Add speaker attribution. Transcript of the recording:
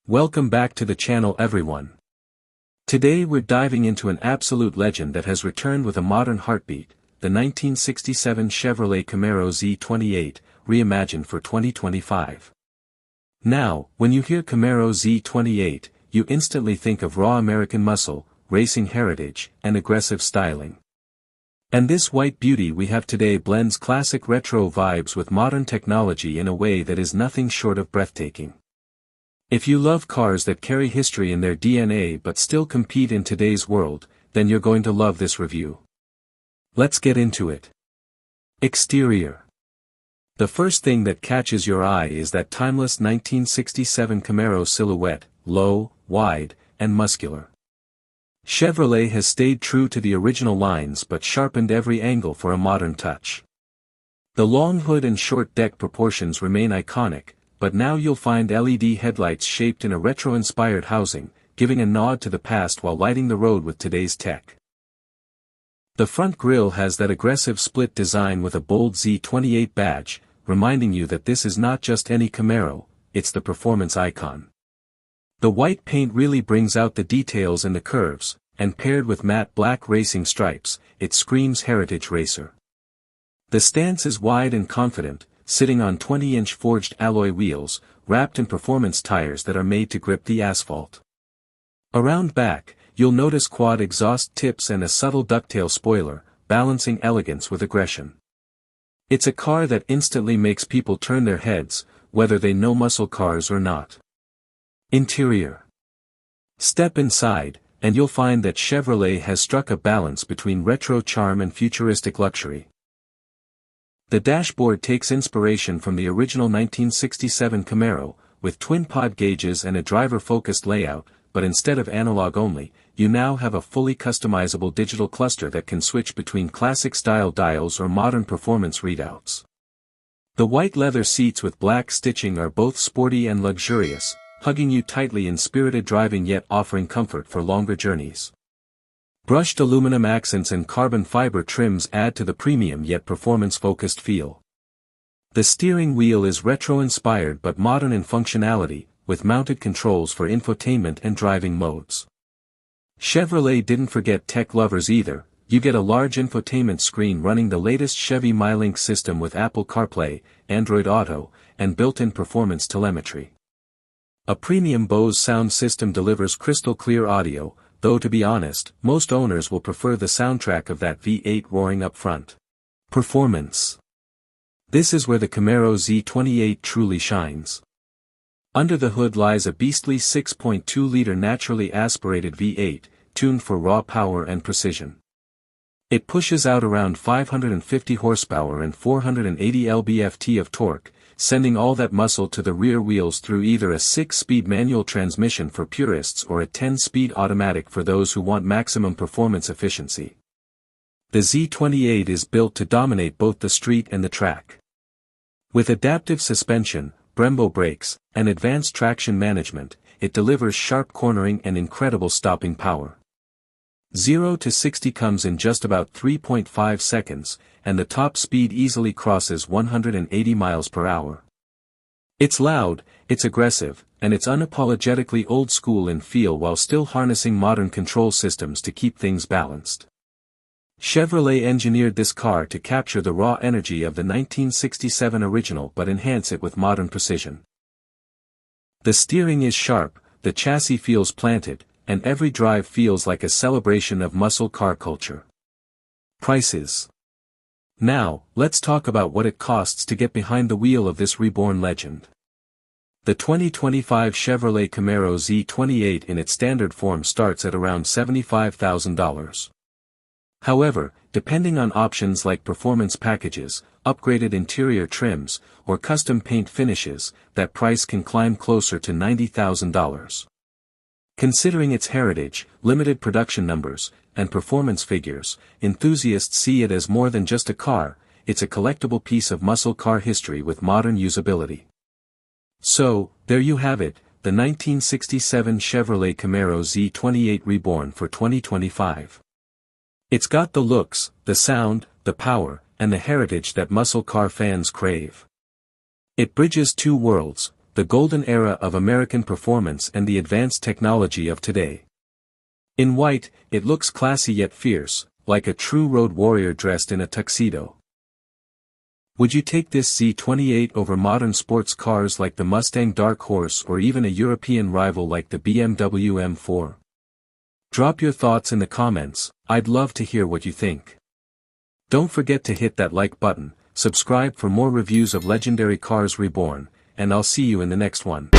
Speaker 1: Welcome back to the channel everyone. Today we're diving into an absolute legend that has returned with a modern heartbeat, the 1967 Chevrolet Camaro Z28, reimagined for 2025. Now, when you hear Camaro Z28, you instantly think of raw American muscle, racing heritage, and aggressive styling. And this white beauty we have today blends classic retro vibes with modern technology in a way that is nothing short of breathtaking. If you love cars that carry history in their DNA but still compete in today's world, then you're going to love this review. Let's get into it. Exterior. The first thing that catches your eye is that timeless 1967 Camaro silhouette, low, wide, and muscular. Chevrolet has stayed true to the original lines but sharpened every angle for a modern touch. The long hood and short deck proportions remain iconic, but now you'll find LED headlights shaped in a retro-inspired housing, giving a nod to the past while lighting the road with today's tech. The front grille has that aggressive split design with a bold Z28 badge, reminding you that this is not just any Camaro, it's the performance icon. The white paint really brings out the details and the curves, and paired with matte black racing stripes, it screams heritage racer. The stance is wide and confident, sitting on 20-inch forged alloy wheels, wrapped in performance tires that are made to grip the asphalt. Around back, you'll notice quad exhaust tips and a subtle ducktail spoiler, balancing elegance with aggression. It's a car that instantly makes people turn their heads, whether they know muscle cars or not. Interior. Step inside, and you'll find that Chevrolet has struck a balance between retro charm and futuristic luxury. The dashboard takes inspiration from the original 1967 Camaro, with twin-pod gauges and a driver-focused layout, but instead of analog only, you now have a fully customizable digital cluster that can switch between classic-style dials or modern performance readouts. The white leather seats with black stitching are both sporty and luxurious, hugging you tightly in spirited driving yet offering comfort for longer journeys. Brushed aluminum accents and carbon fiber trims add to the premium yet performance-focused feel. The steering wheel is retro-inspired but modern in functionality, with mounted controls for infotainment and driving modes. Chevrolet didn't forget tech lovers either. You get a large infotainment screen running the latest Chevy MyLink system with Apple CarPlay, Android Auto, and built-in performance telemetry. A premium Bose sound system delivers crystal-clear audio, though to be honest, most owners will prefer the soundtrack of that V8 roaring up front. Performance. This is where the Camaro Z28 truly shines. Under the hood lies a beastly 6.2-liter naturally aspirated V8, tuned for raw power and precision. It pushes out around 550 horsepower and 480 lb-ft of torque, sending all that muscle to the rear wheels through either a 6-speed manual transmission for purists or a 10-speed automatic for those who want maximum performance efficiency. The Z28 is built to dominate both the street and the track. With adaptive suspension, Brembo brakes, and advanced traction management, it delivers sharp cornering and incredible stopping power. 0 to 60 comes in just about 3.5 seconds, and the top speed easily crosses 180 miles per hour. It's loud, it's aggressive, and it's unapologetically old school in feel while still harnessing modern control systems to keep things balanced. Chevrolet engineered this car to capture the raw energy of the 1967 original but enhance it with modern precision. The steering is sharp, the chassis feels planted, and every drive feels like a celebration of muscle car culture. Prices. Now, let's talk about what it costs to get behind the wheel of this reborn legend. The 2025 Chevrolet Camaro Z28 in its standard form starts at around $75,000. However, depending on options like performance packages, upgraded interior trims, or custom paint finishes, that price can climb closer to $90,000. Considering its heritage, limited production numbers, and performance figures, enthusiasts see it as more than just a car, it's a collectible piece of muscle car history with modern usability. So, there you have it, the 1967 Chevrolet Camaro Z28 reborn for 2025. It's got the looks, the sound, the power, and the heritage that muscle car fans crave. It bridges two worlds, the golden era of American performance and the advanced technology of today. In white, it looks classy yet fierce, like a true road warrior dressed in a tuxedo. Would you take this Z28 over modern sports cars like the Mustang Dark Horse or even a European rival like the BMW M4? Drop your thoughts in the comments, I'd love to hear what you think. Don't forget to hit that like button, subscribe for more reviews of legendary cars reborn, and I'll see you in the next one.